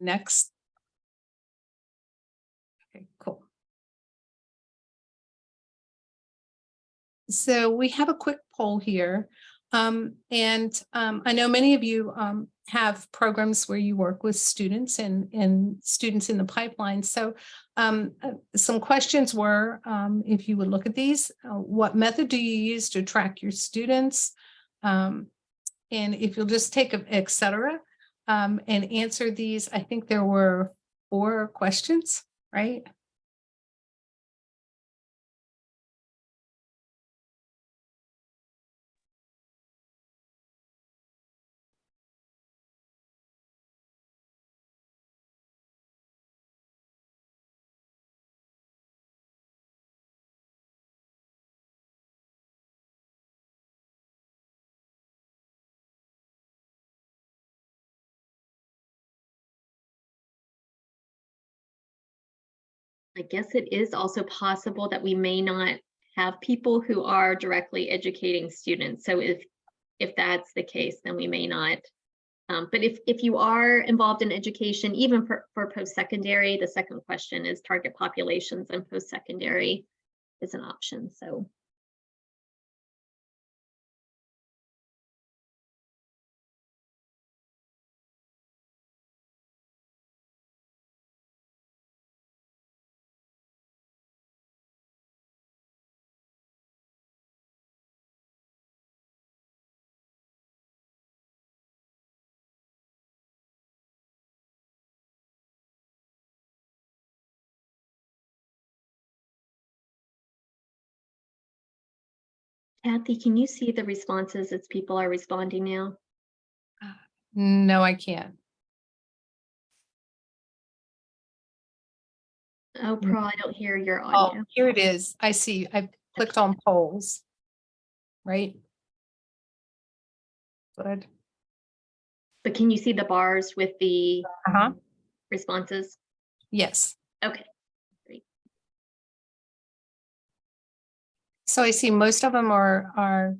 next. Okay, cool. So we have a quick poll here. I know many of you have programs where you work with students and students in the pipeline. So some questions were, if you would look at these, what method do you use to track your students? And if you'll just take et cetera, and answer these, I think there were 4 questions, right? I guess it is also possible that we may not have people who are directly educating students. So if that's the case, then we may not. But if you are involved in education, even for post-secondary, the second question is target populations, and post-secondary is an option. So Kathy, can you see the responses as people are responding now? No, I can't. Oh, Pearl, I don't hear your Oh, audio. here it is. I see. I clicked on polls, right? Good. But can you see the bars with the responses? Yes. Okay, great. So I see most of them are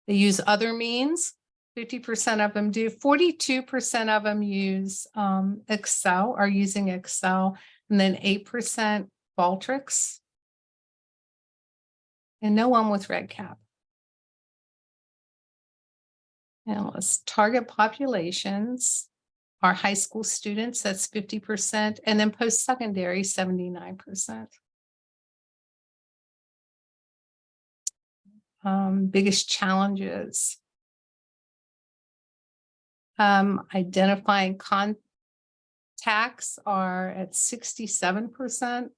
they use other means. 50% of them do. 42% of them use Excel, are using Excel, and then 8% Qualtrics, and no one with RedCap. And let's target populations. Our high school students, that's 50%, and then post-secondary, 79%. Biggest challenges. Identifying contacts are at 67%.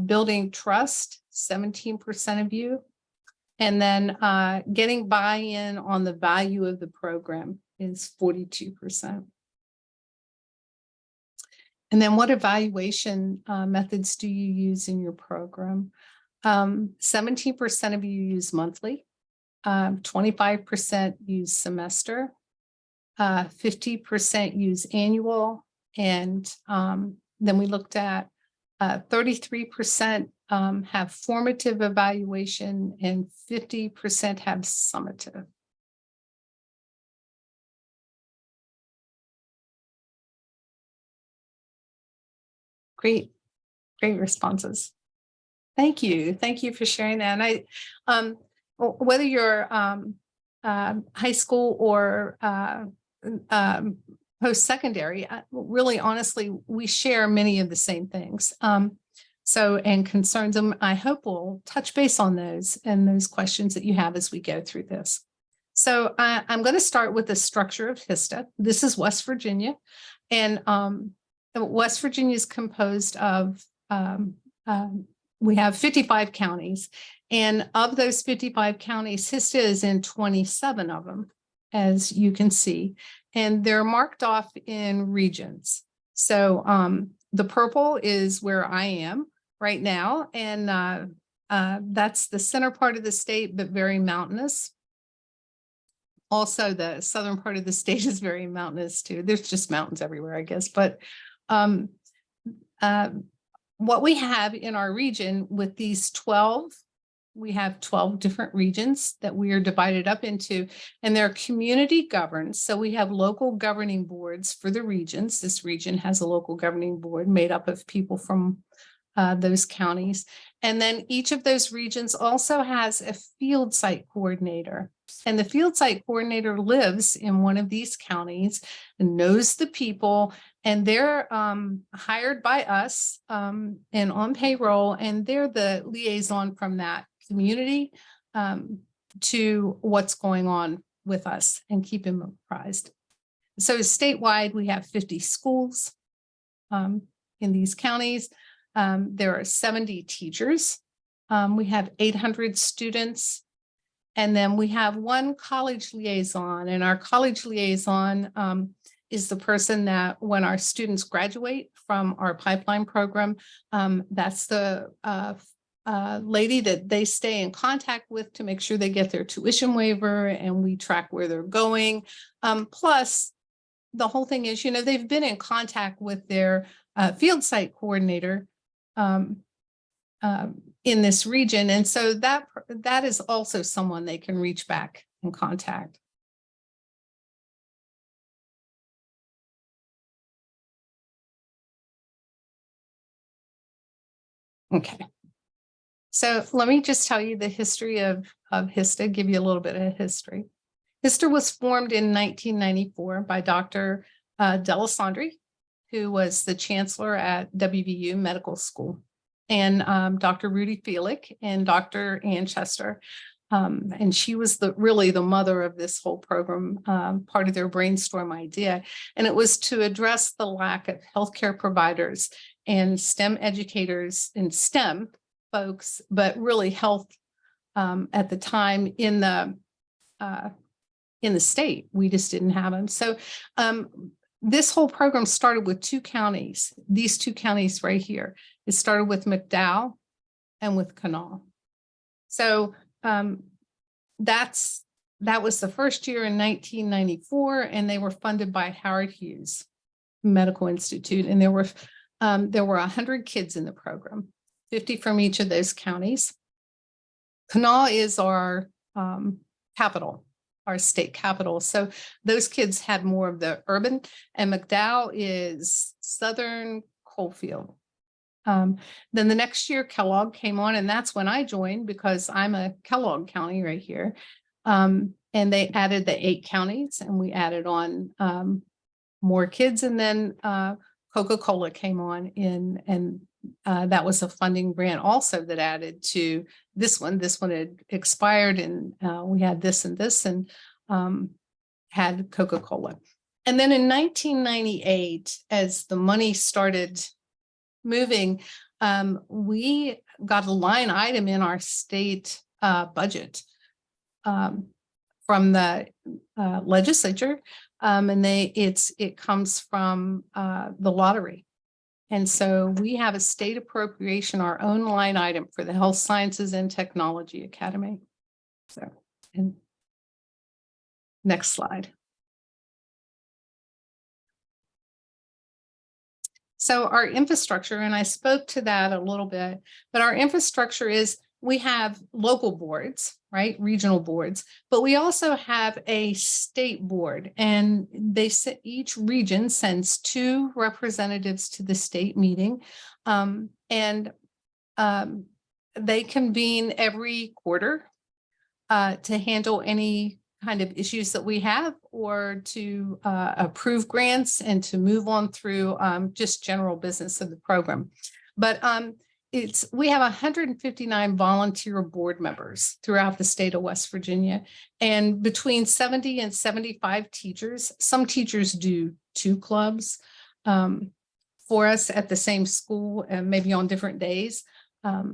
Building trust, 17% of you. And then getting buy-in on the value of the program is 42%. And then what evaluation methods do you use in your program? 17% of you use monthly, 25% use semester, 50% use annual, and then we looked at 33% have formative evaluation and 50% have summative. Great responses. Thank you for sharing that. And whether you're high school or post-secondary, really honestly, we share many of the same things. And concerns, I hope we'll touch base on those and those questions that you have as we go through this. So I'm going to start with the structure of HISTA. This is West Virginia, and West Virginia is composed of, we have 55 counties, and of those 55 counties, HISTA is in 27 of them, as you can see, and they're marked off in regions. So the purple is where I am right now, and that's the center part of the state, but very mountainous. Also, the southern part of the state is very mountainous too. There's just mountains everywhere, I guess. But what we have in our region with these 12 we have 12 different regions that we are divided up into, and they're community governed. So we have local governing boards for the regions. This region has a local governing board made up of people from those counties. And then each of those regions also has a field site coordinator. And the field site coordinator lives in one of these counties and knows the people, and they're hired by us and on payroll, and they're the liaison from that community to what's going on with us and keep them apprised. So statewide, we have 50 schools in these counties. There are 70 teachers. We have 800 students. And then we have one college liaison, and our college liaison is the person that when our students graduate from our pipeline program, that's the lady that they stay in contact with to make sure they get their tuition waiver, and we track where they're going. Plus, the whole thing is, they've been in contact with their field site coordinator in this region. And so that is also someone they can reach back and contact. Okay. So let me just tell you the history of HISTA, give you a little bit of history. HISTA was formed in 1994 by Dr. Delisandri, who was the chancellor at WVU Medical School, and Dr. Rudy Feelick and Dr. Ann Chester. And she was really the mother of this whole program, part of their brainstorm idea. And it was to address the lack of healthcare providers and STEM educators and STEM folks, but really health at the time in the state. We just didn't have them. So this whole program started with two counties, these two counties right here. It started with McDowell and with Kanawha. So that was the first year in 1994, and they were funded by Howard Hughes Medical Institute. And there were 100 kids in the program, 50 from each of those counties. Kanawha is our capital, our state capital. So those kids had more of the urban, and McDowell is Southern Coalfield. Then the next year, Kellogg came on, and that's when I joined because I'm a Kellogg County right here. And they added the 8 counties, and we added on more kids. And then Coca-Cola came on in, and that was a funding grant also that added to this one. This one had expired, and we had this and this, and had Coca-Cola. And then in 1998, as the money started moving, we got a line item in our state budget from the legislature, and it comes from the lottery. And so we have a state appropriation, our own line item for the Health Sciences and Technology Academy. So, and next slide. So our infrastructure, and I spoke to that a little bit, but our infrastructure is we have local boards, right? Regional boards, but we also have a state board, and each region sends 2 representatives to the state meeting, and they convene every quarter to handle any kind of issues that we have, or to approve grants and to move on through just general business of the program. But we have 159 volunteer board members throughout the state of West Virginia, and between 70 and 75 teachers. Some teachers do 2 clubs for us at the same school, and maybe on different days.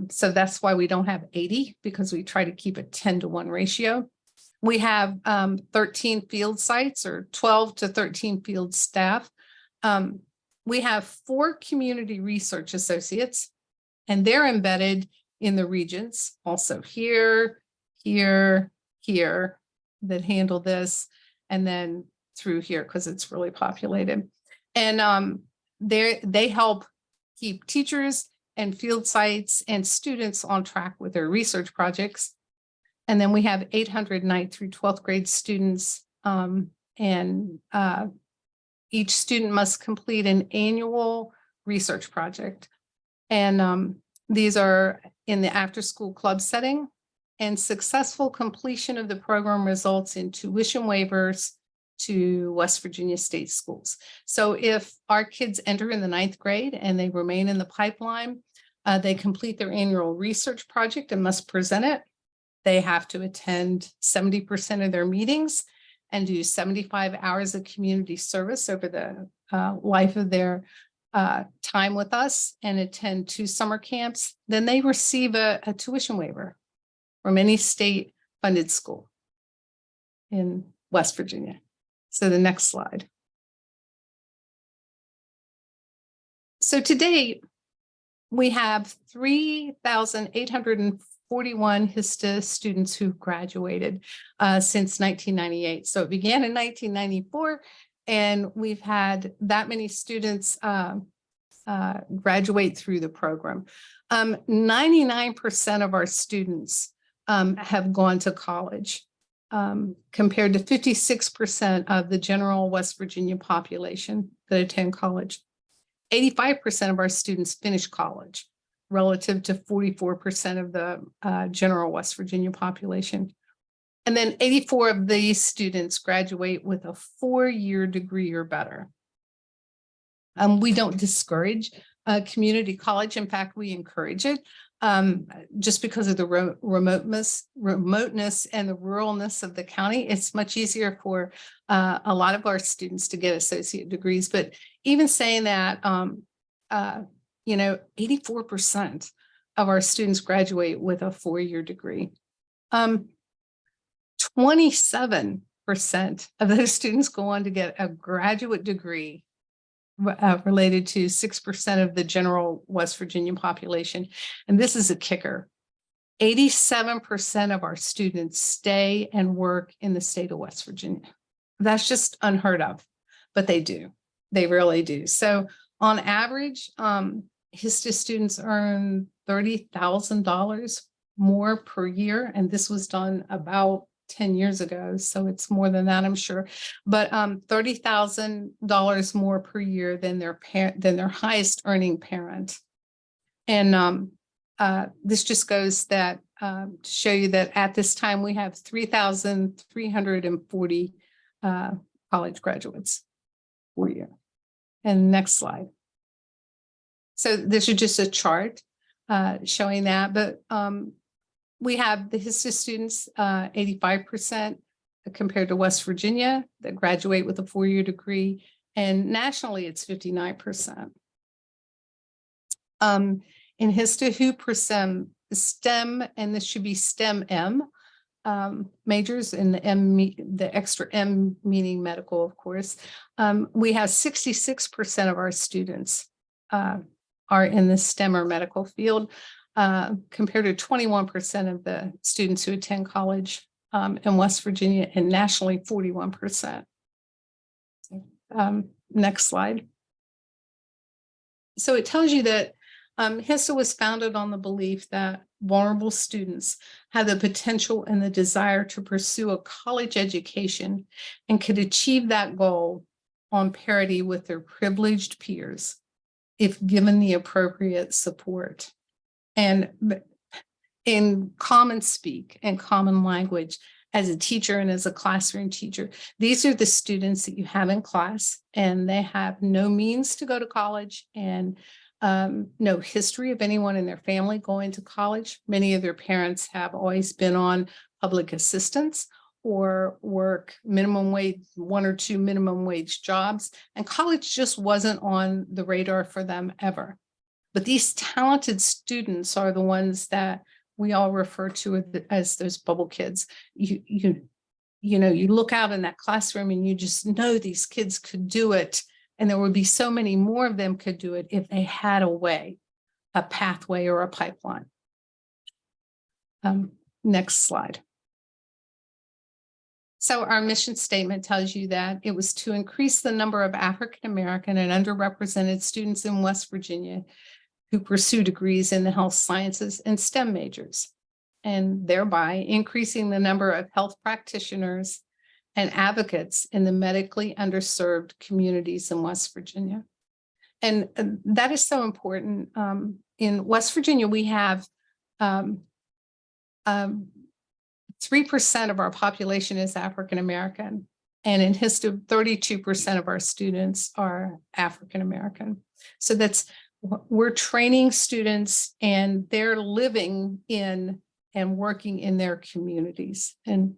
So that's why we don't have 80, because we try to keep a 10-to-1 ratio. We have 13 field sites, or 12 to 13 field staff. We have 4 community research associates, and they're embedded in the regions, also here, that handle this, and then through here, because it's really populated. And they help keep teachers and field sites and students on track with their research projects. And then we have 800 9th through 12th grade students, and each student must complete an annual research project. And these are in the after-school club setting, and successful completion of the program results in tuition waivers to West Virginia state schools. So if our kids enter in the 9th grade and they remain in the pipeline, they complete their annual research project and must present it. They have to attend 70% of their meetings and do 75 hours of community service over the life of their time with us, and attend 2 summer camps. Then they receive a tuition waiver from any state funded school in West Virginia. So the next slide. So today we have 3,841 HISTA students who graduated since 1998. So it began in 1994, and we've had that many students graduate through the program. 99% of our students have gone to college, compared to 56% of the general West Virginia population that attend college. 85% of our students finish college, relative to 44% of the general West Virginia population. And then 84 of these students graduate with a 4-year degree or better. We don't discourage community college. In fact, we encourage it, just because of the remoteness and the ruralness of the county. It's much easier for a lot of our students to get associate degrees. But even saying that, 84% of our students graduate with a 4-year degree. 27% of those students go on to get a graduate degree, related to 6% of the general West Virginia population. And this is a kicker. 87% of our students stay and work in the state of West Virginia. That's just unheard of, but they do. They really do. So on average, HISTA students earn $30,000 more per year. And this was done about 10 years ago. So it's more than that, I'm sure, but $30,000 more per year than their highest earning parent. And this just goes that to show you that at this time we have 3,340 college graduates per year. And next slide. So this is just a chart showing that, but we have the HISTA students, 85% compared to West Virginia that graduate with a 4-year degree, and nationally it's 59%. In HISTA, who percent STEM, and this should be STEM M majors, and the extra M meaning medical, of course. We have 66% of our students are in the STEM or medical field, compared to 21% of the students who attend college in West Virginia, and nationally 41%. Next slide. So it tells you that HISTA was founded on the belief that vulnerable students have the potential and the desire to pursue a college education and could achieve that goal on parity with their privileged peers if given the appropriate support. And in common speak and common language, as a teacher and as a classroom teacher, these are the students that you have in class, and they have no means to go to college and no history of anyone in their family going to college. Many of their parents have always been on public assistance or work minimum wage, 1 or 2 minimum wage jobs, and college just wasn't on the radar for them ever. But these talented students are the ones that we all refer to as those bubble kids. You look out in that classroom and you just know these kids could do it. And there would be so many more of them could do it if they had a way, a pathway, or a pipeline. Next slide. So our mission statement tells you that it was to increase the number of African American and underrepresented students in West Virginia who pursue degrees in the health sciences and STEM majors, and thereby increasing the number of health practitioners and advocates in the medically underserved communities in West Virginia. And that is so important. In West Virginia, we have 3% of our population is African American. And in history, 32% of our students are African American. So we're training students, and they're living in and working in their communities and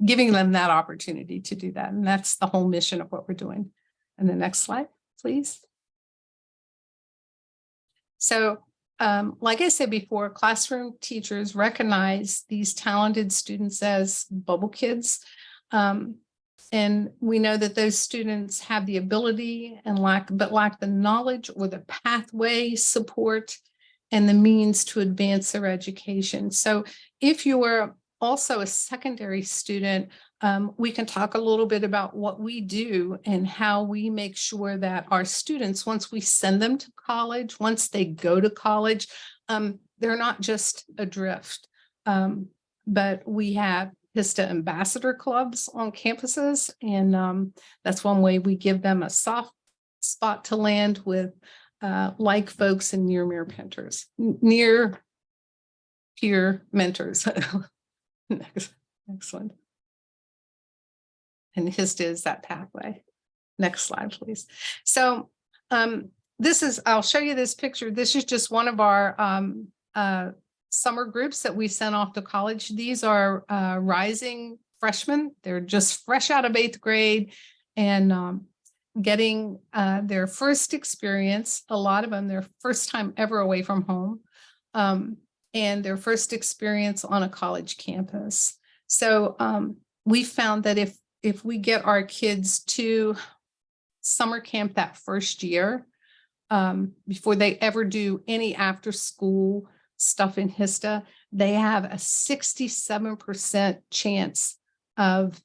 giving them that opportunity to do that. And that's the whole mission of what we're doing. And the next slide, please. So like I said before, classroom teachers recognize these talented students as bubble kids. And we know that those students have the ability and lack the knowledge or the pathway support and the means to advance their education. So if you are also a secondary student, we can talk a little bit about what we do and how we make sure that our students, once we send them to college, once they go to college, they're not just adrift. But we have HISTA ambassador clubs on campuses, and that's one way we give them a soft spot to land with like folks and near peer mentors. Excellent. And HISTA is that pathway. Next slide, please. So I'll show you this picture. This is just one of our summer groups that we sent off to college. These are rising freshmen. They're just fresh out of 8th grade and getting their first experience, a lot of them, their first time ever away from home, and their first experience on a college campus. So we found that if we get our kids to summer camp that first year, before they ever do any after school stuff in HISTA, they have a 67% chance of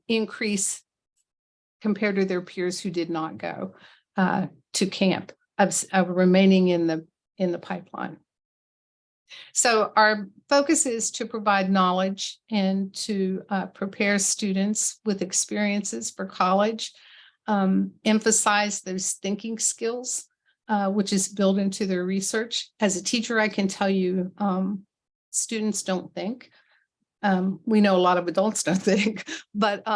increase compared to their peers who did not go to camp, of remaining in the pipeline. So our focus is to provide knowledge and to prepare students with experiences for college, emphasize those thinking skills, which is built into their research. As a teacher, I can tell you, students don't think. We know a lot of adults don't think, but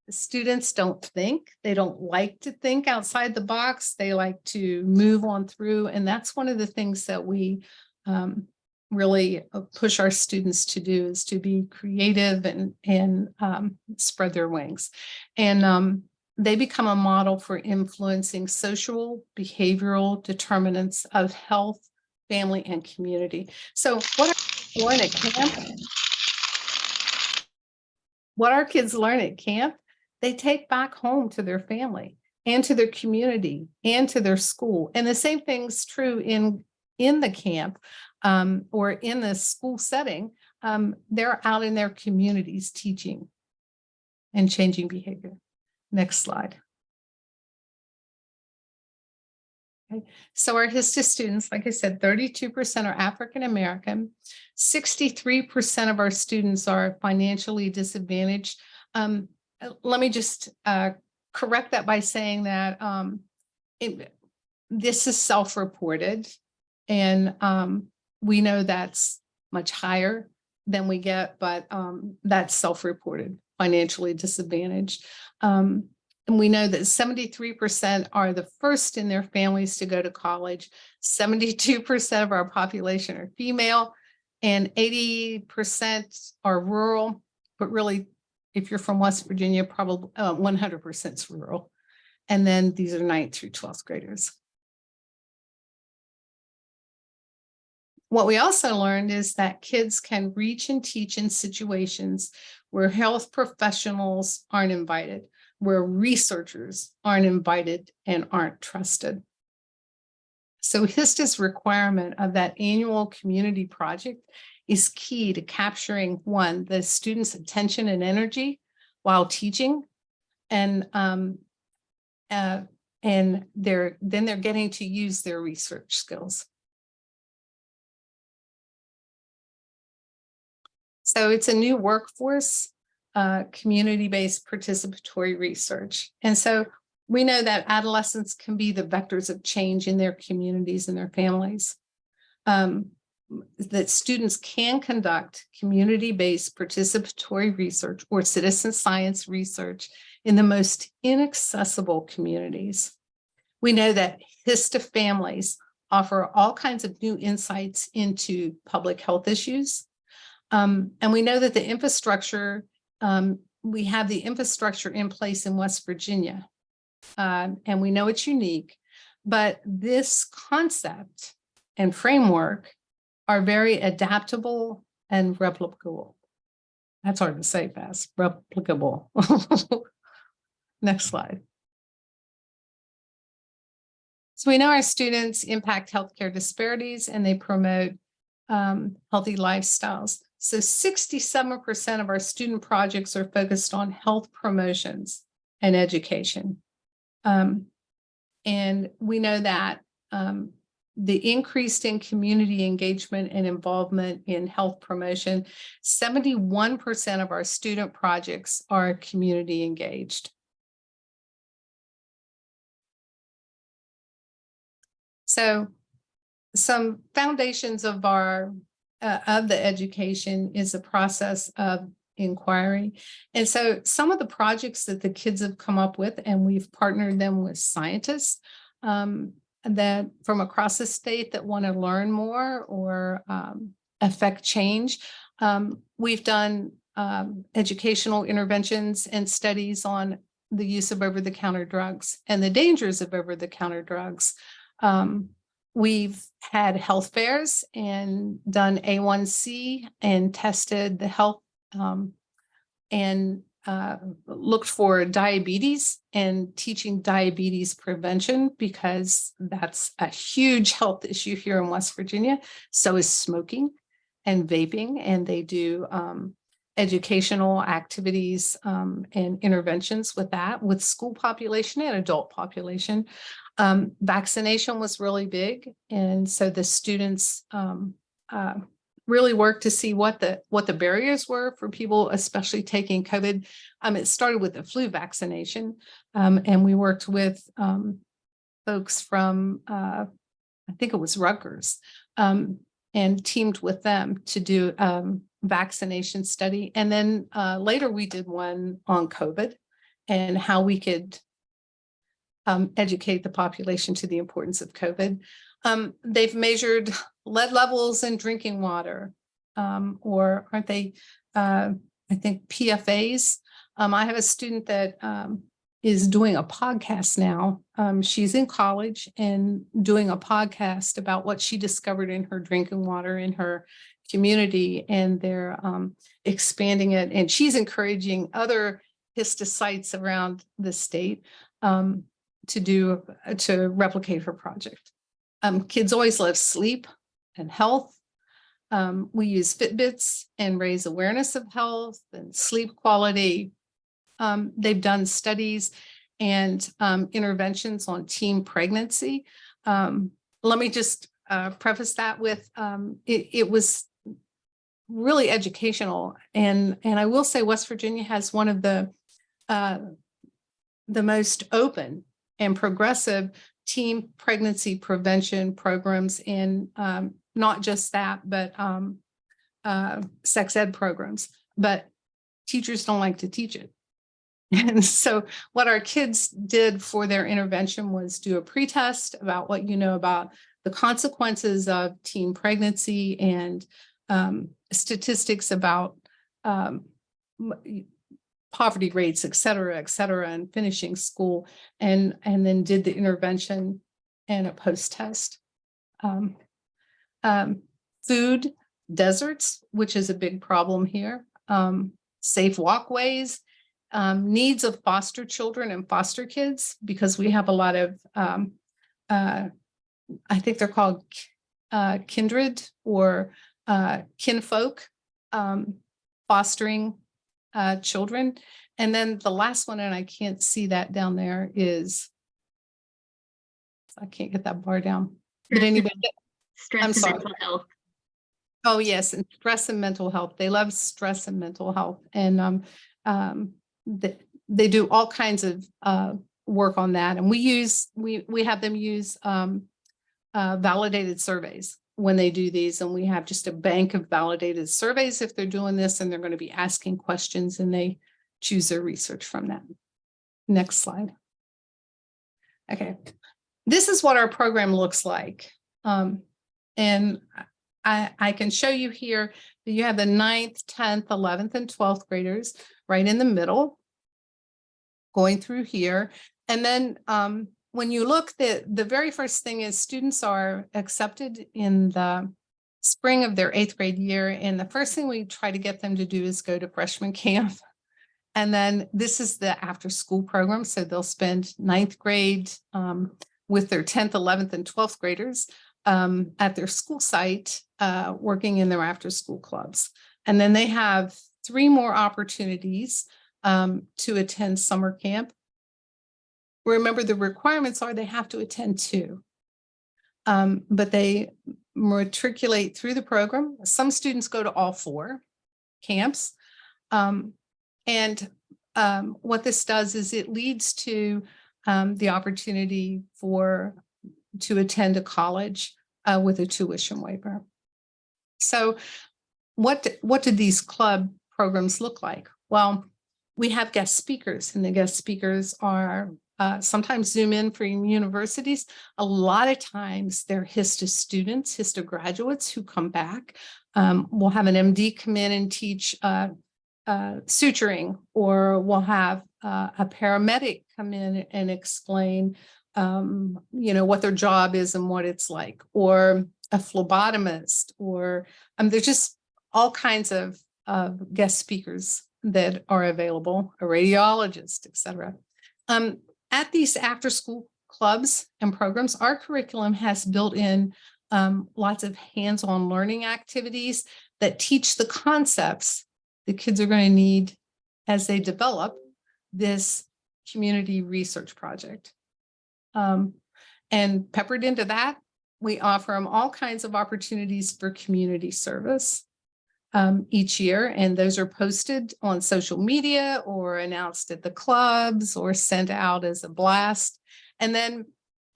students don't think. They don't like to think outside the box. They like to move on through. And that's one of the things that we really push our students to do, is to be creative and spread their wings. And they become a model for influencing social, behavioral determinants of health, family, and community. So what our kids learn at camp, they take back home to their family and to their community and to their school. And the same thing's true in the camp or in the school setting. They're out in their communities teaching and changing behavior. Next slide. Okay. So our HISTA students, like I said, 32% are African American. 63% of our students are financially disadvantaged. Let me just correct that by saying that this is self-reported, and we know that's much higher than we get, but that's self-reported, financially disadvantaged. And we know that 73% are the first in their families to go to college. 72% of our population are female, and 80% are rural. But really, if you're from West Virginia, probably 100% is rural. And then these are 9th through 12th graders. What we also learned is that kids can reach and teach in situations where health professionals aren't invited, where researchers aren't invited and aren't trusted. So HISTA's requirement of that annual community project is key to capturing, one, the students' attention and energy while teaching, and they're getting to use their research skills. So it's a new workforce, community-based participatory research. And so we know that adolescents can be the vectors of change in their communities and their families. That students can conduct community-based participatory research or citizen science research in the most inaccessible communities. We know that HISTA families offer all kinds of new insights into public health issues. And we know that the infrastructure, we have the infrastructure in place in West Virginia. And we know it's unique, but this concept and framework are very adaptable and replicable. That's hard to say fast, replicable. Next slide. So we know our students impact healthcare disparities and they promote healthy lifestyles. So 67% of our student projects are focused on health promotions and education. And we know that the increase in community engagement and involvement in health promotion, 71% of our student projects are community engaged. So some foundations of our of the education is a process of inquiry. And so some of the projects that the kids have come up with, and we've partnered them with scientists that from across the state that want to learn more or affect change. We've done educational interventions and studies on the use of over-the-counter drugs and the dangers of over-the-counter drugs. We've had health fairs and done A1C and tested the health and looked for diabetes and teaching diabetes prevention because that's a huge health issue here in West Virginia. So is smoking and vaping, and they do educational activities and interventions with that, with school population and adult population. Vaccination was really big. And so the students really worked to see what the barriers were for people, especially taking COVID. It started with the flu vaccination. And we worked with folks from, I think it was Rutgers, and teamed with them to do vaccination study. And then later we did one on COVID and how we could educate the population to the importance of COVID. They've measured lead levels in drinking water, or aren't they, I think PFAs. I have a student that is doing a podcast now. She's in college and doing a podcast about what she discovered in her drinking water in her community, and they're expanding it. And she's encouraging other HISTA sites around the state to replicate her project. Kids always love sleep and health. We use Fitbits and raise awareness of health and sleep quality. They've done studies and interventions on teen pregnancy. Let me just preface that with it was really educational. And I will say West Virginia has one of the most open and progressive teen pregnancy prevention programs in not just that, but sex ed programs, but teachers don't like to teach it. And so what our kids did for their intervention was do a pretest about what you know about the consequences of teen pregnancy and statistics about poverty rates, et cetera, and finishing school, and then did the intervention and a post-test. Food deserts, which is a big problem here, safe walkways, needs of foster children and foster kids, because we have a lot of, I think they're called kindred or kinfolk fostering children. And then the last one, and I can't see that down there, is, I can't get that bar down. Did anybody get? Stress I'm and sorry. mental health. Oh, yes, and stress and mental health. They love stress and mental health. And um, they do all kinds of work on that. And we have them use validated surveys when they do these. And we have just a bank of validated surveys if they're doing this, and they're going to be asking questions, and they choose their research from that. Next slide. Okay. This is what our program looks like. And I can show you here that you have the 9th, 10th, 11th, and 12th graders right in the middle going through here. And then when you look, the very first thing is students are accepted in the spring of their 8th grade year. And the first thing we try to get them to do is go to freshman camp. And then this is the after school program. So they'll spend 9th grade with their 10th, 11th, and 12th graders at their school site, working in their after school clubs. And then they have 3 more opportunities to attend summer camp. Remember, the requirements are they have to attend 2, but they matriculate through the program. Some students go to all 4 camps. And what this does is it leads to the opportunity to attend a college with a tuition waiver. So what do these club programs look like? Well, we have guest speakers, and the guest speakers are sometimes Zoom in from universities. A lot of times they're HISTA students, HISTA graduates who come back. We'll have an MD come in and teach suturing, or we'll have a paramedic come in and explain what their job is and what it's like, or a phlebotomist, or there's just all kinds of guest speakers that are available, a radiologist, etc. At these after school clubs and programs, our curriculum has built in lots of hands-on learning activities that teach the concepts the kids are going to need as they develop this community research project. And peppered into that, we offer them all kinds of opportunities for community service each year. And those are posted on social media or announced at the clubs or sent out as a blast. And then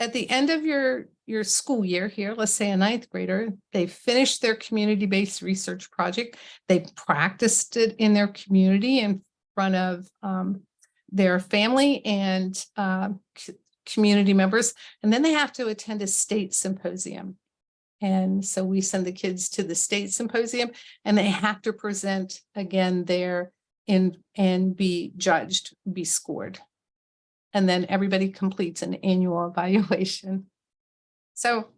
at the end of your school year here, let's say a 9th grader, they finished their community-based research project. They practiced it in their community in front of their family and community members. And then they have to attend a state symposium. And so we send the kids to the state symposium, and they have to present again there and be judged, be scored. And then everybody completes an annual evaluation. So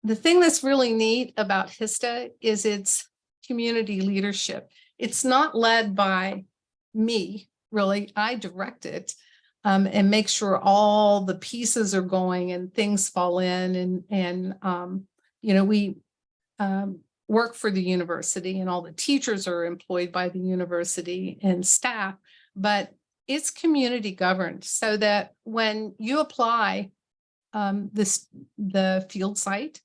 the thing that's really neat about HISTA is its community leadership. It's not led by me, really. I direct it and make sure all the pieces are going and things fall in. And we work for the university, and all the teachers are employed by the university and staff, but it's community governed, so that when you apply, the field site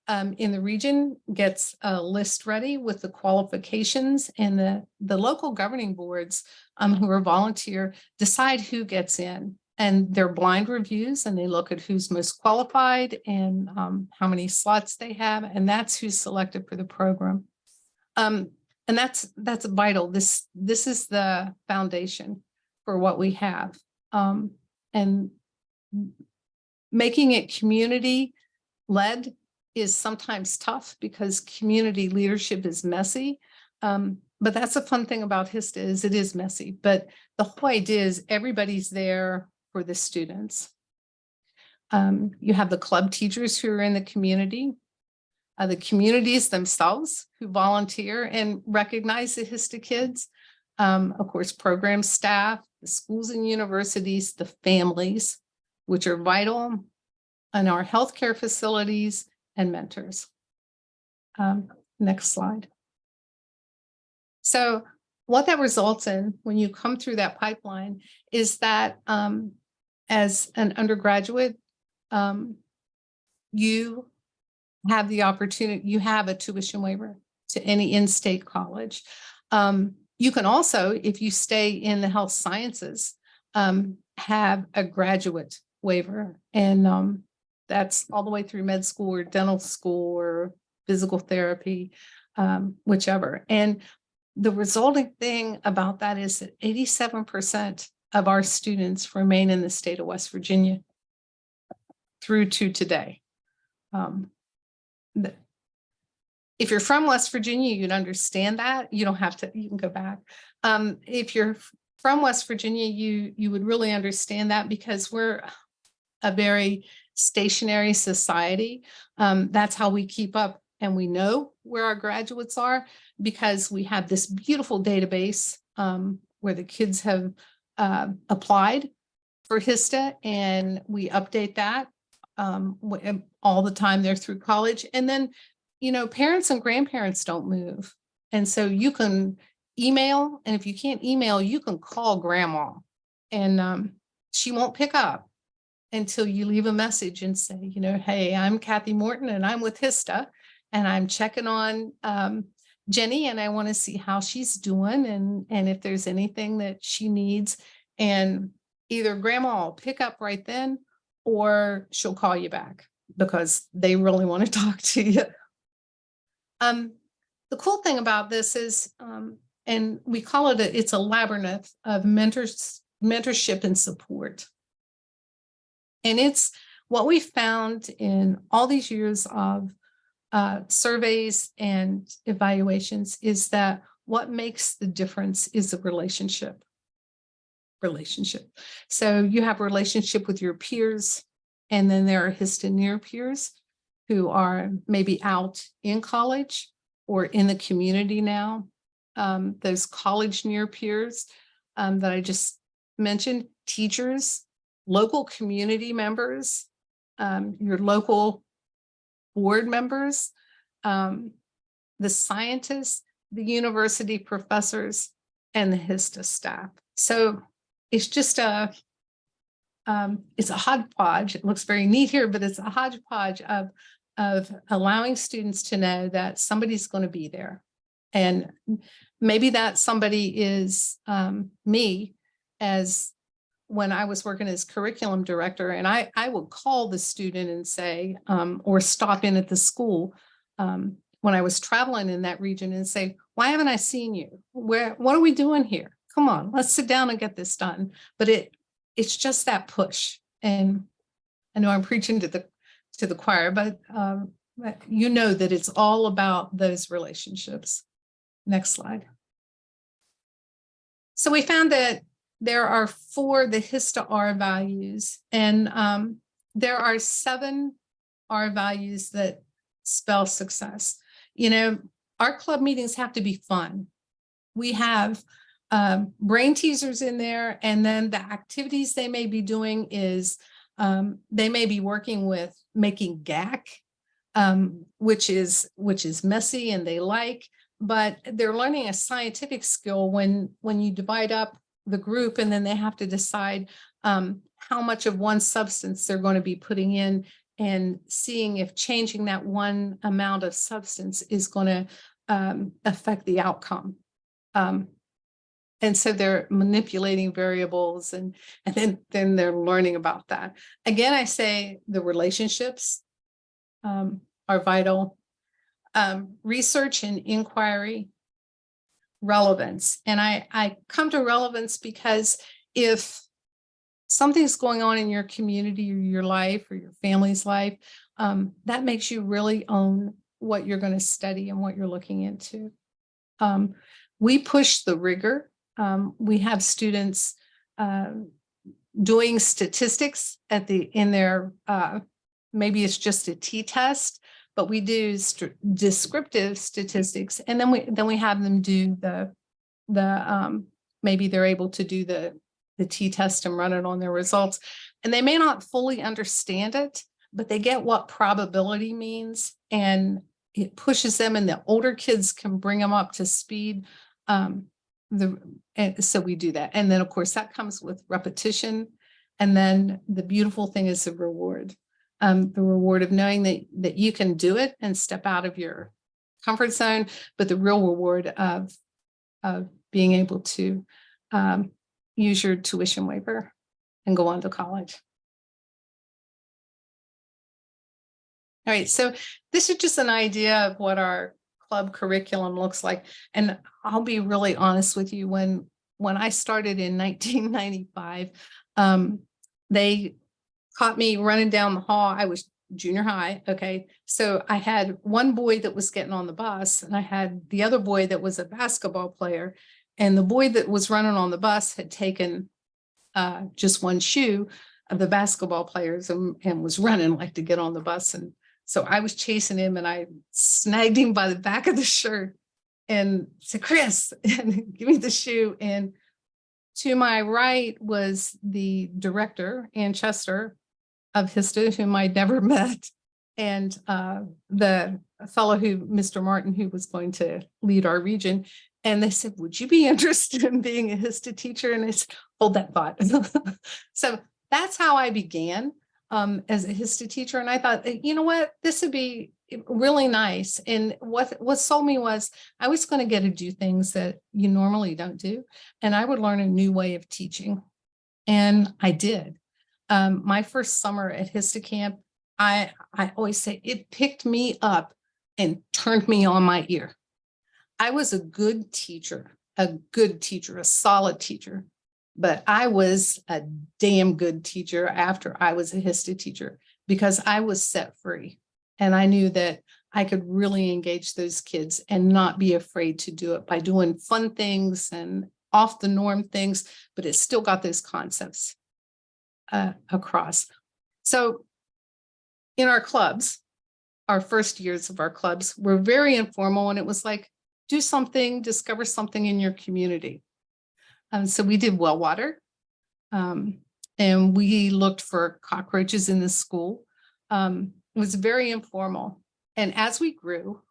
in the region gets a list ready with the qualifications, and the local governing boards who are volunteer decide who gets in, and they're blind reviews, and they look at who's most qualified and how many slots they have, and that's who's selected for the program. And that's vital. This is the foundation for what we have. And making it community led is sometimes tough because community leadership is messy. But that's the fun thing about HISTA, is it is messy, but the whole idea is everybody's there for the students. You have the club teachers who are in the communities themselves who volunteer and recognize the HISTA kids. Of course, program staff, the schools and universities, the families, which are vital, and our healthcare facilities and mentors. Next slide. So what that results in when you come through that pipeline is that as an undergraduate, you have the opportunity, you have a tuition waiver to any in-state college. You can also, if you stay in the health sciences, have a graduate waiver. And that's all the way through med school or dental school or physical therapy, whichever. And the resulting thing about that is that 87% of our students remain in the state of West Virginia through to today. If you're from West Virginia, you'd understand that. You don't have to, you can go back. If you're from West Virginia, you would really understand that because we're a very stationary society. That's how we keep up and we know where our graduates are because we have this beautiful database where the kids have applied for HISTA, and we update that all the time they're through college. And then, parents and grandparents don't move. And so you can email, and if you can't email, you can call grandma, and she won't pick up until you leave a message and say, hey, I'm Cathy Morton and I'm with HISTA and I'm checking on Jenny and I want to see how she's doing and if there's anything that she needs. And either grandma will pick up right then or she'll call you back because they really want to talk to you. The cool thing about this is, and we call it, it's a labyrinth of mentorship and support. And it's what we found in all these years of surveys and evaluations is that what makes the difference is a relationship. So you have a relationship with your peers, and then there are HISTA near peers who are maybe out in college or in the community now. Those college near peers that I just mentioned, teachers, local community members, your local board members, the scientists, the university professors, and the HISTA staff. So it's just it's a hodgepodge. It looks very neat here, but it's a hodgepodge of allowing students to know that somebody's going to be there. And maybe that somebody is me, as when I was working as curriculum director, and I would call the student and say, or stop in at the school when I was traveling in that region and say, why haven't I seen you? What are we doing here? Come on, let's sit down and get this done. But it's just that push. And I know I'm preaching to the choir, but you know that it's all about those relationships. Next slide. So we found that there are 4 the HISTA R values, and there are 7 R values that spell success. Our club meetings have to be fun. We have brain teasers in there, and then the activities they may be doing is they may be working with making GAC, which is messy and they like, but they're learning a scientific skill when you divide up the group, and then they have to decide how much of one substance they're going to be putting in, and seeing if changing that one amount of substance is going to affect the outcome. And so they're manipulating variables, and then they're learning about that. Again, I say the relationships are vital. Research and inquiry, relevance. And I come to relevance because if something's going on in your community or your life or your family's life, that makes you really own what you're going to study and what you're looking into. We push the rigor. We have students doing statistics in their, maybe it's just a t-test, but we do descriptive statistics, and then we have them do the maybe they're able to do the t-test and run it on their results, and they may not fully understand it, but they get what probability means, and it pushes them, and the older kids can bring them up to speed. And so we do that, and then of course that comes with repetition, and then the beautiful thing is the reward. the reward of knowing that you can do it and step out of your comfort zone, but the real reward of being able to use your tuition waiver and go on to college. All right, so this is just an idea of what our club curriculum looks like. And I'll be really honest with you, when I started in 1995, they caught me running down the hall. I was junior high. Okay. So I had one boy that was getting on the bus, and I had the other boy that was a basketball player. And the boy that was running on the bus had taken just one shoe of the basketball players and was running like to get on the bus. And so I was chasing him, and I snagged him by the back of the shirt and said, "Chris, give me the shoe." And to my right was the director, Ann Chester, of HISTA, whom I'd never met, and the fellow Mr. Martin, who was going to lead our region. And they said, "Would you be interested in being a HISTA teacher?" And I said, "Hold that thought." So that's how I began as a HISTA teacher. And I thought, you know what, this would be really nice. And what sold me was I was going to get to do things that you normally don't do. And I would learn a new way of teaching. And I did. My first summer at HISTA camp, I always say it picked me up and turned me on my ear. I was a good teacher, a solid teacher, but I was a damn good teacher after I was a HISTA teacher, because I was set free. And I knew that I could really engage those kids and not be afraid to do it by doing fun things and off the norm things, but it still got those concepts across. So in our clubs, our first years of our clubs were very informal, and it was like, do something, discover something in your community. So we did well water, and we looked for cockroaches in the school. It was very informal. And as we grew,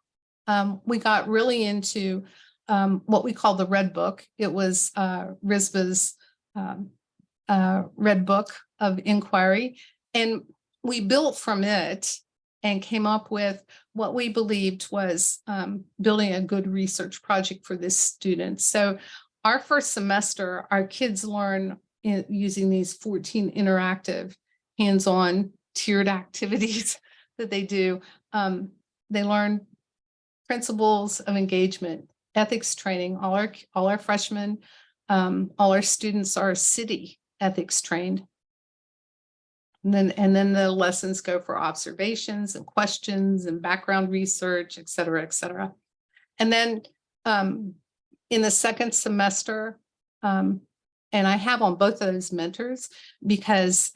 we got really into what we call the Red Book. It was RISBA's Red Book of Inquiry. And we built from it and came up with what we believed was building a good research project for this student. So our first semester, our kids learn using these 14 interactive, hands-on tiered activities that they do. They learn principles of engagement, ethics training. All our freshmen, all our students are city ethics trained. And then the lessons go for observations and questions and background research, et cetera, et cetera. And then in the second semester, and I have on both of those mentors, because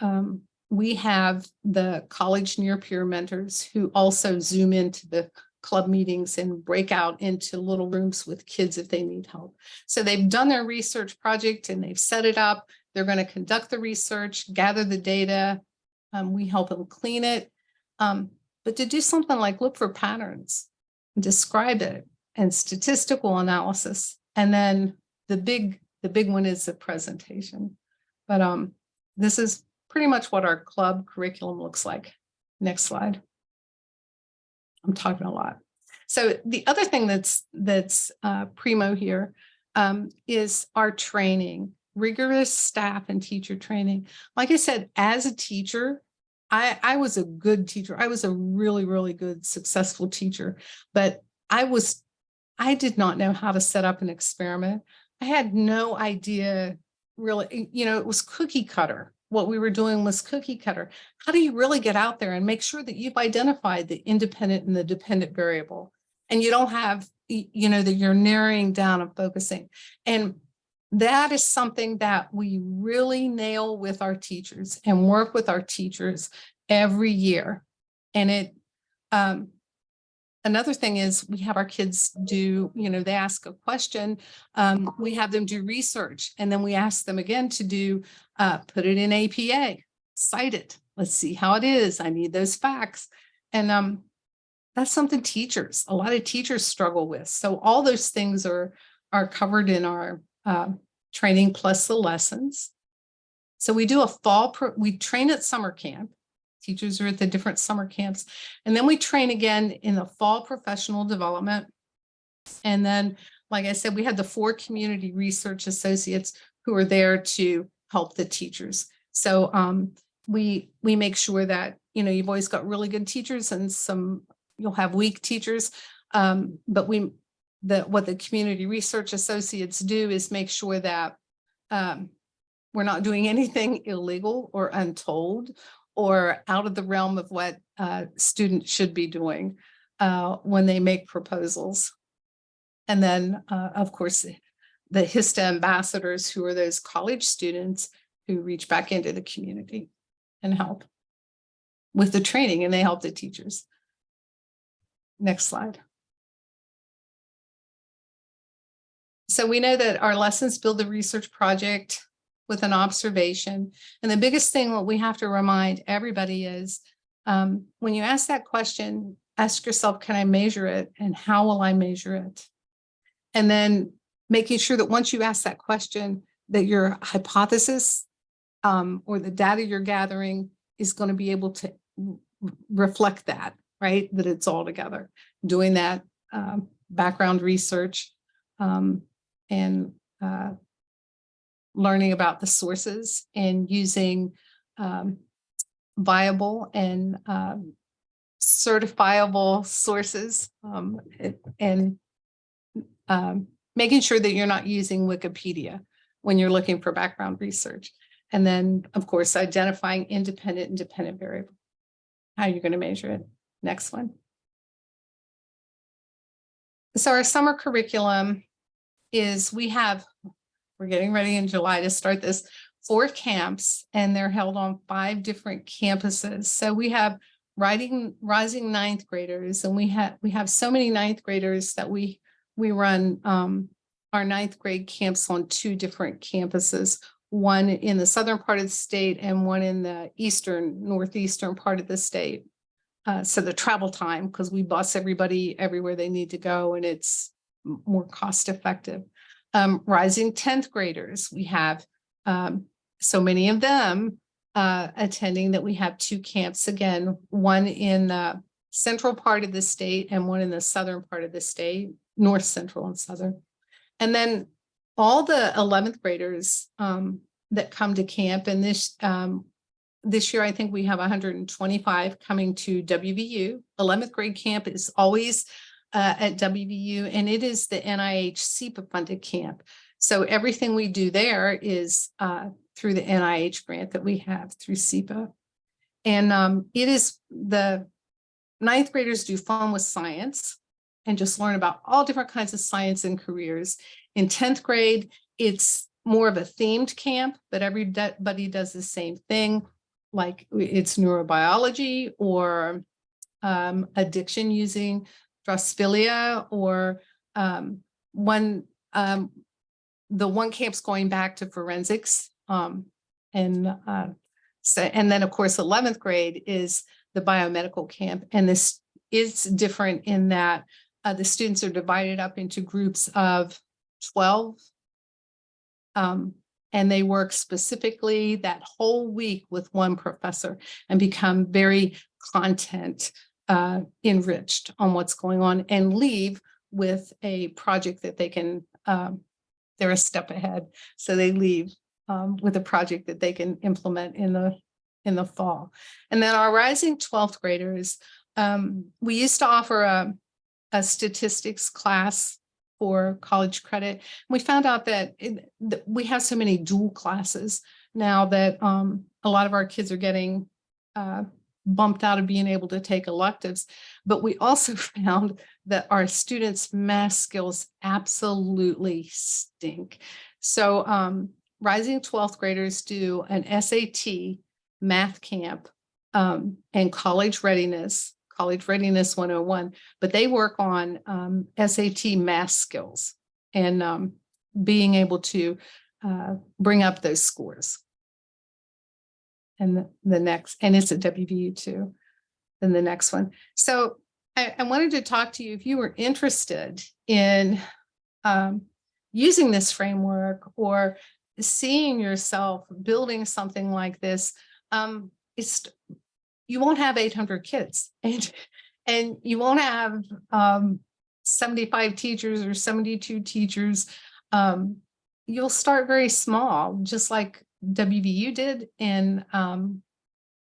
we have the college near peer mentors who also zoom into the club meetings and break out into little rooms with kids if they need help. So they've done their research project and they've set it up. They're going to conduct the research, gather the data. We help them clean it. But to do something like look for patterns, describe it, and statistical analysis. And then the big one is the presentation. But this is pretty much what our club curriculum looks like. Next slide. I'm talking a lot. So the other thing that's primo here is our training, rigorous staff and teacher training. Like I said, as a teacher, I was a good teacher. I was a really, really good, successful teacher, but I did not know how to set up an experiment. I had no idea really, it was cookie cutter. What we were doing was cookie cutter. How do you really get out there and make sure that you've identified the independent and the dependent variable, and you don't have, that you're narrowing down and focusing. And that is something that we really nail with our teachers and work with our teachers every year. And another thing is we have our kids do, they ask a question, we have them do research, and then we ask them again to do, put it in APA, cite it. Let's see how it is. I need those facts. And that's something a lot of teachers struggle with. So all those things are covered in our training plus the lessons. So we do we train at summer camp. Teachers are at the different summer camps. And then we train again in the fall professional development. And then, like I said, we had the 4 community research associates who are there to help the teachers. So we make sure that, you know, you've always got really good teachers and you'll have weak teachers. But what the community research associates do is make sure that we're not doing anything illegal or untold or out of the realm of what students should be doing when they make proposals. And then, of course, the HISTA ambassadors, who are those college students who reach back into the community and help with the training, and they help the teachers. Next slide. So we know that our lessons build the research project with an observation. And the biggest thing what we have to remind everybody is when you ask that question, ask yourself, can I measure it? And how will I measure it? And then making sure that once you ask that question, that your hypothesis or the data you're gathering is going to be able to reflect that, right? That it's all together. Doing that background research and learning about the sources and using viable and certifiable sources and making sure that you're not using Wikipedia when you're looking for background research. And then, of course, identifying independent and dependent variable. How you're going to measure it. Next one. So our summer curriculum is we're getting ready in July to start this 4 camps, and they're held on 5 different campuses. So we have rising 9th graders, and we have so many 9th graders that we run our 9th grade camps on 2 different campuses, one in the southern part of the state and one in the northeastern part of the state. So the travel time, because we bus everybody everywhere they need to go, and it's more cost effective. Rising 10th graders, we have so many of them attending that we have 2 camps again, one in the central part of the state and one in the southern part of the state, north, central, and southern. And then all the 11th graders that come to camp, and this year I think we have 125 coming to WVU. 11th grade camp is always at WVU, and it is the NIH SEPA funded camp. So everything we do there is through the NIH grant that we have through SEPA. And it is the 9th graders do fun with science and just learn about all different kinds of science and careers. In 10th grade, it's more of a themed camp, but everybody does the same thing, like it's neurobiology or addiction using Drosophila, or the one camp's going back to forensics. And then of course, 11th grade is the biomedical camp. And this is different in that the students are divided up into groups of 12. And they work specifically that whole week with one professor and become very content enriched on what's going on, and leave with a project that they can, they're a step ahead. So they leave with a project that they can implement in the fall. And then our rising 12th graders, we used to offer a statistics class for college credit. We found out that we have so many dual classes now that a lot of our kids are getting bumped out of being able to take electives. But we also found that our students' math skills absolutely stink. So rising 12th graders do an SAT math camp and college readiness 101, but they work on SAT math skills and being able to bring up those scores. And the next, and it's at WVU too, then the next one. So I wanted to talk to you if you were interested in using this framework or seeing yourself building something like this. you won't have 800 kids, and you won't have 75 teachers or 72 teachers. You'll start very small, just like WVU did and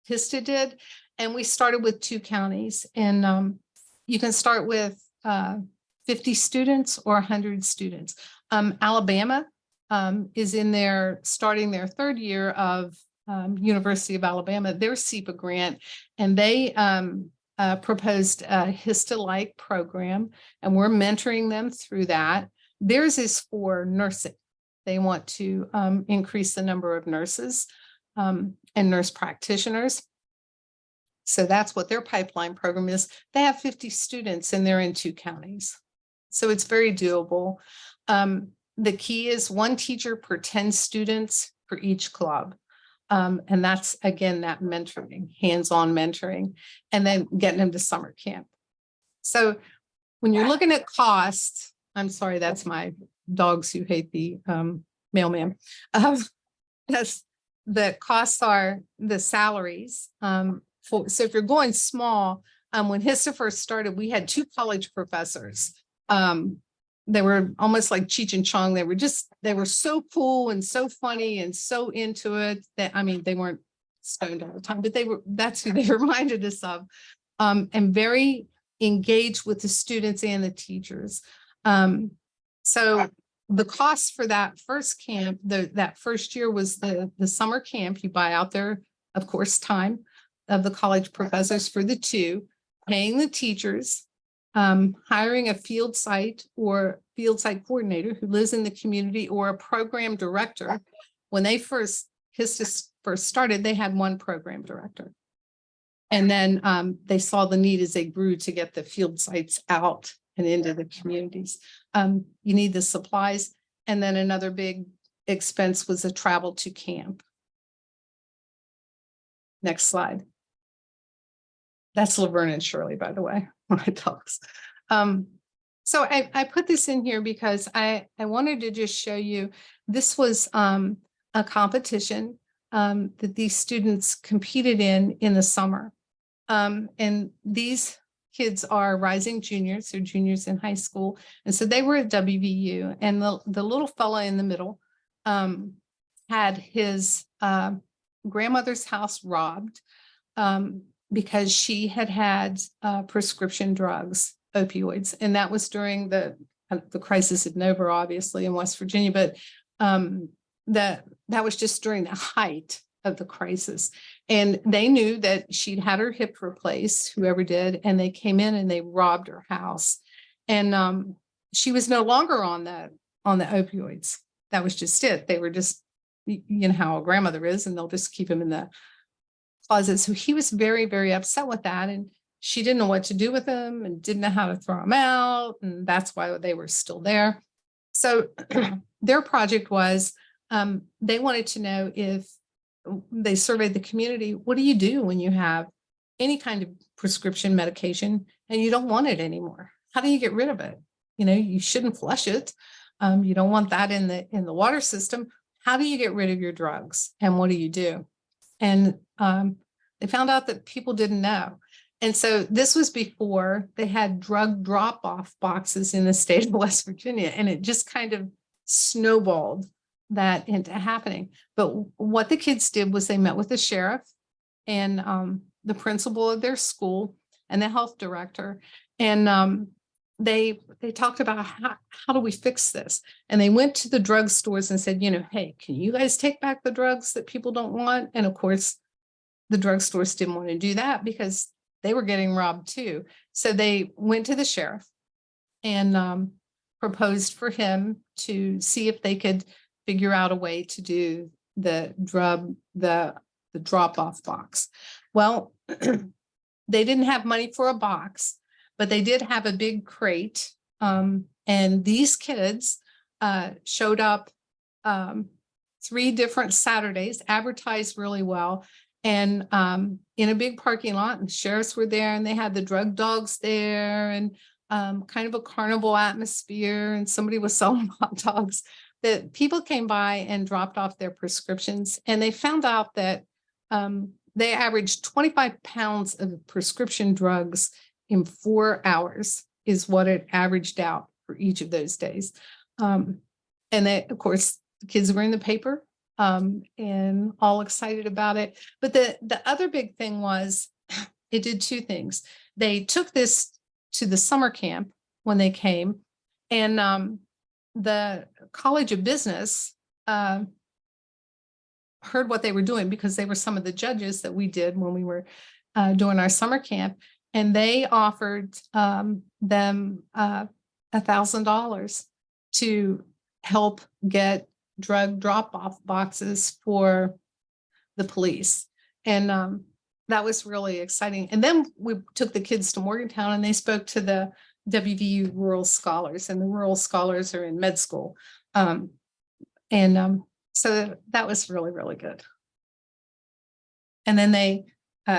HISTA did. And we started with 2 counties, and you can start with 50 students or 100 students. Alabama is starting their 3rd year of University of Alabama, their SEPA grant, and they proposed a HISTA-like program, and we're mentoring them through that. Theirs is for nursing. They want to increase the number of nurses and nurse practitioners. So that's what their pipeline program is. They have 50 students and they're in 2 counties. So it's very doable. The key is 1 teacher per 10 students for each club. And that's, again, that mentoring, hands-on mentoring, and then getting them to summer camp. So when you're looking at costs, I'm sorry, that's my dogs who hate the mailman. The costs are the salaries. So if you're going small, when HISTA first started, we had 2 college professors. They were almost like Cheech and Chong. They were so cool and so funny and so into it that, I mean, they weren't stoned all the time, but that's who they reminded us of, and very engaged with the students and the teachers. So the cost for that first camp, that first year was the summer camp. You buy out their, of course, time of the college professors for the 2, paying the teachers, hiring a field site or field site coordinator who lives in the community, or a program director. When HISTA first started, they had 1 program director. And then they saw the need as they grew to get the field sites out and into the communities. You need the supplies. And then another big expense was the travel to camp. Next slide. That's Laverne and Shirley, by the way, my dogs. So I put this in here because I wanted to just show you, this was a competition that these students competed in the summer. And these kids are rising juniors, they're juniors in high school. And so they were at WVU, and the little fella in the middle had his grandmother's house robbed because she had prescription drugs, opioids. And that was during the crisis at Nova, obviously, in West Virginia, but that was just during the height of the crisis. And they knew that she'd had her hip replaced, whoever did, and they came in and they robbed her house. And she was no longer on the opioids. That was just it. They were just, you know how a grandmother is, and they'll just keep him in the closet. So he was very, very upset with that. And she didn't know what to do with him and didn't know how to throw him out. And that's why they were still there. So their project was, they wanted to know, if they surveyed the community, what do you do when you have any kind of prescription medication and you don't want it anymore? How do you get rid of it? You know, you shouldn't flush it. You don't want that in the water system. How do you get rid of your drugs? And what do you do? And they found out that people didn't know. And so this was before they had drug drop-off boxes in the state of West Virginia. And it just kind of snowballed that into happening. But what the kids did was they met with the sheriff and the principal of their school and the health director. And they talked about how do we fix this? And they went to the drugstores and said, you know, hey, can you guys take back the drugs that people don't want? And of course, the drugstores didn't want to do that because they were getting robbed too. So they went to the sheriff and proposed for him to see if they could figure out a way to do the drop-off box. Well, they didn't have money for a box, but they did have a big crate. And these kids showed up 3 different Saturdays, advertised really well, and in a big parking lot, and the sheriffs were there, and they had the drug dogs there, and kind of a carnival atmosphere, and somebody was selling hot dogs. That people came by and dropped off their prescriptions, and they found out that they averaged 25 pounds of prescription drugs in 4 hours is what it averaged out for each of those days. And they, of course, the kids were in the paper and all excited about it. But the other big thing was it did two things. They took this to the summer camp when they came, and the College of Business heard what they were doing because they were some of the judges that we did when we were doing our summer camp, and they offered them $1,000 to help get drug drop-off boxes for the police. And that was really exciting. And then we took the kids to Morgantown and they spoke to the WVU Rural Scholars, and the Rural Scholars are in med school. So that was really, really good. And then they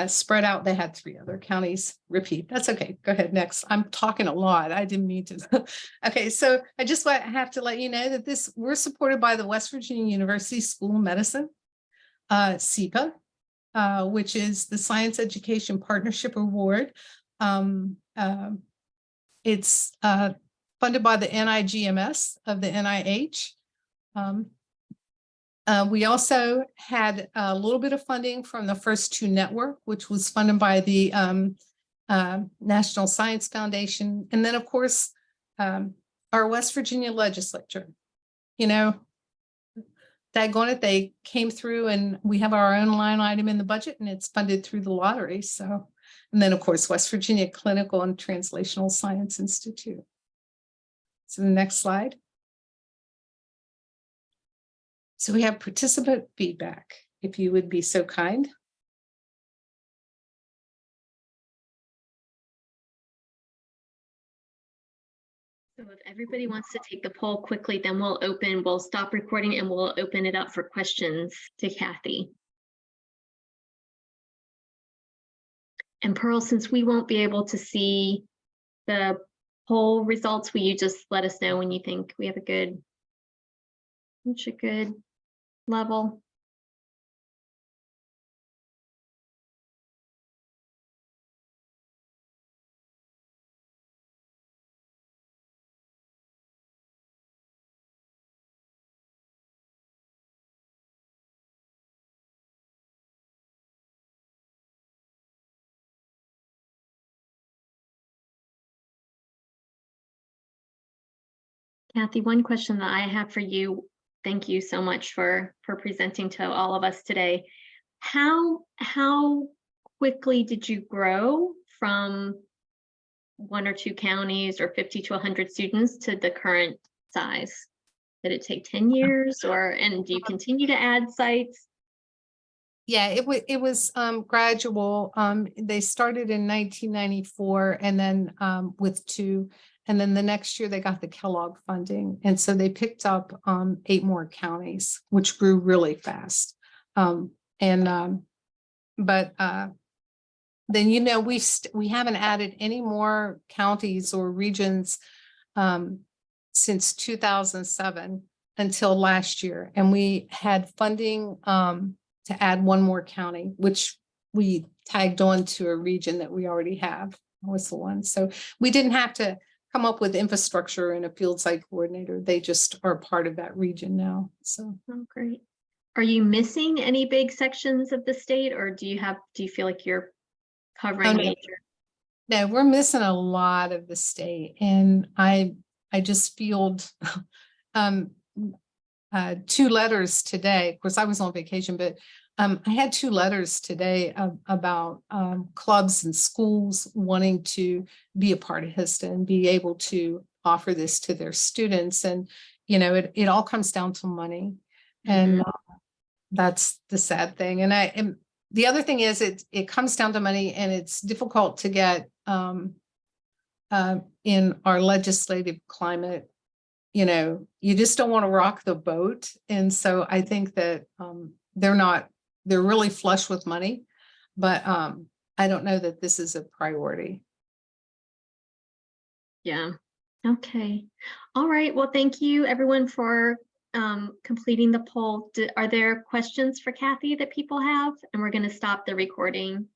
spread out. They had 3 other counties repeat. That's okay. Go ahead. Next. I'm talking a lot. I didn't mean to. Okay. So I just have to let you know that we're supported by the West Virginia University School of Medicine, SEPA, which is the Science Education Partnership Award. It's funded by the NIGMS of the NIH. We also had a little bit of funding from the First Two Network, which was funded by the National Science Foundation. And then, of course, our West Virginia legislature, daggone it, they came through and we have our own line item in the budget and it's funded through the lottery. So, and then, of course, West Virginia Clinical and Translational Science Institute. So the next slide. So we have participant feedback, if you would be so kind. So if everybody wants to take the poll quickly, then we'll stop recording and we'll open it up for questions to Kathy. And Pearl, since we won't be able to see the poll results, will you just let us know when you think we have a good level? Kathy, one question that I have for you, thank you so much for presenting to all of us today. How quickly did you grow from 1 or 2 counties or 50 to 100 students to the current size? Did it take 10 years and do you continue to add sites? Yeah, it was gradual. They started in 1994 and then with 2. And then the next year they got the Kellogg funding. And so they picked up 8 more counties, which grew really fast. But then, we haven't added any more counties or regions since 2007 until last year. And we had funding to add 1 more county, which we tagged on to a region that we already have. That was the one. So we didn't have to come up with infrastructure and a field site coordinator. They just are part of that region now. So great. Are you missing any big sections of the state, or do you feel like you're covering major? No, we're missing a lot of the state, and I just field 2 letters today. Of course, I was on vacation, but I had 2 letters today about clubs and schools wanting to be a part of HISTA and be able to offer this to their students. And, it all comes down to money. And that's the sad thing. And the other thing is it comes down to money, and it's difficult to get in our legislative climate. You just don't want to rock the boat. And so I think that they're really flush with money, but I don't know that this is a priority. Yeah. Okay. All right. Well, thank you everyone for completing the poll, are there questions for Kathy that people have? And we're going to stop the recording